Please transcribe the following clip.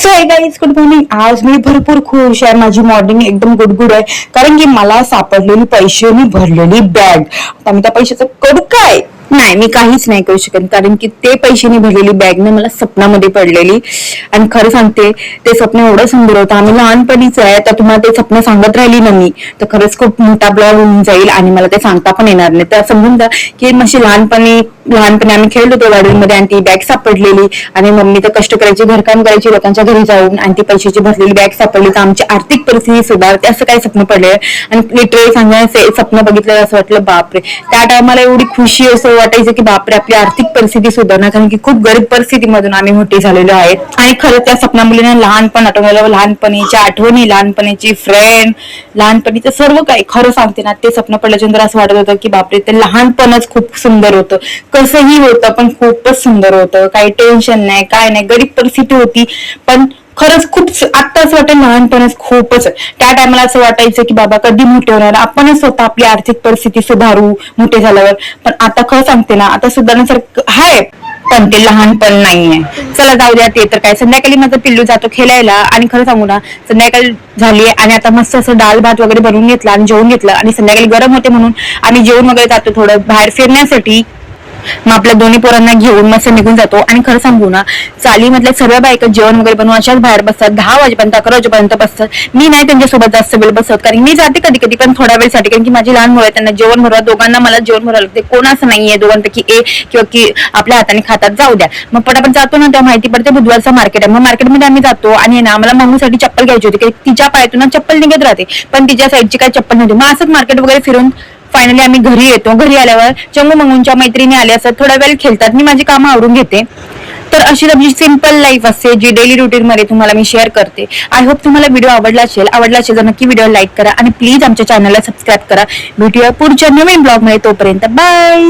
Hi guys, good morning. आज मी भरपूर खुश आहे. माझी मॉर्निंग एकदम गुडगुड आहे, कारण की मला सापडलेली पैशांनी भरलेली बॅग. आता मी त्या पैशाचं करू काय? नाही, मी काहीच नाही करू शकत, कारण की ते पैशांनी भरलेली बॅग ना मला स्वप्नामध्ये पडलेली. आणि खरं सांगते, ते स्वप्न एवढं सुंदर होतं. आम्ही लहानपणीच आहे, तर तुम्हाला ते स्वप्न सांगत राहिली ना मी, तर खरंच खूप मोठा ब्लॉग होऊन जाईल आणि मला ते सांगता पण येणार नाही. तर समजून जा की माझी लहानपणी आम्ही खेळत होतो गार्डनमध्ये आणि ती बॅग सापडलेली. आणि मम्मी तर कष्ट करायची, घरकाम करायची लोकांच्या घरी जाऊन, आणि ती पैशाची भरलेली बॅग सापडली. तर आमची आर्थिक परिस्थिती सुधारते असं काही स्वप्न पडले. आणि लिटरली सांगायचं, स्वप्न बघितलं असं वाटलं बापरे. त्या टायमाला एवढी खुशी असं वाटायचं की बापरे, आपली आर्थिक परिस्थिती सुधारणार, कारण की खूप गरीब परिस्थितीमधून आम्ही मोठी झालेलो आहे. आणि खरं त्या स्वप्नामुळे लहानपण आठवलं, लहानपणीच्या आठवणी, लहानपणीची फ्रेंड, लहानपणीचं सर्व काही. खरं सांगते ना, ते स्वप्न पडल्याच्यानंतर असं वाटत होतं की बापरे, ते लहानपणच खूप सुंदर होतं. कसंही होतं पण खूपच सुंदर होतं. काही टेन्शन नाही, काय नाही, गरीब परिस्थिती होती पण खरंच खूप. आता असं वाटेल लहानपणच खूपच. त्या टायमाला असं वाटायचं की बाबा कधी मोठे होणार, आपणच स्वतः आपली आर्थिक परिस्थिती सुधारू मोठे झाल्यावर. पण आता खरं सांगते ना, आता सुधारण्यासारखं आहे, पण ते लहानपण नाहीये. चला जाऊ द्या, ते तर काय. संध्याकाळी माझं पिल्लू जातो खेळायला, आणि खरं सांगू ना, संध्याकाळी झाली आणि आता मस्त असं डाळ भात वगैरे बनवून घेतला आणि जेवून घेतलं. आणि संध्याकाळी गरम होते म्हणून आम्ही जेवण वगैरे जातो थोडं बाहेर फिरण्यासाठी. मग आपल्या दोन्ही पोरांना घेऊन मस्त निघून जातो. आणि खरं सांगू ना, चालीमधल्या सर्व बायका जेवण वगैरे बनवून अशाच बाहेर बसतात, 10 वाजेपर्यंत 11 वाजेपर्यंत बसतात. मी नाही त्यांच्यासोबत जास्त वेळ बसत, कारण मी जाते कधी कधी पण थोड्या वेळसाठी, कारण की माझी लहान मुलं आहे, त्यांना जेवण भरवा, दोघांना मला जेवण भरावं लागते. कोण असं नाहीये दोघांपैकी किंवा की आपल्या हाताने खातात, जाऊ द्या. मग पटापट जातो ना, तेव्हा माहिती पडते बुधवारचं मार्केट आहे. मग मार्केटमध्ये आम्ही जातो आणि ना आम्हाला मागणीसाठी चप्पल घ्यायची होती, तिच्या पायातून ना चप्पल निघत राहते, पण तिच्या साईडची काही चप्पल नव्हती. मग असंच मार्केट वगैरे फिरून फायनली आम्ही घरी येतो. घरी आल्यावर चंगू मंगूंच्या मैत्रिणी आल्या असतात, थोडा वेळ खेळतात, मी माझी कामं आवरून घेते. तर अशी आपली सिंपल लाईफ असते, जी डेली रुटीन मध्ये तुम्हाला मी शेअर करते. आय होप तुम्हाला व्हिडिओ आवडला असेल तर नक्की व्हिडिओ लाईक करा आणि प्लीज आमच्या चॅनलला सबस्क्राईब करा. भेटूया पुढच्या नवीन ब्लॉग मध्ये, तोपर्यंत बाय.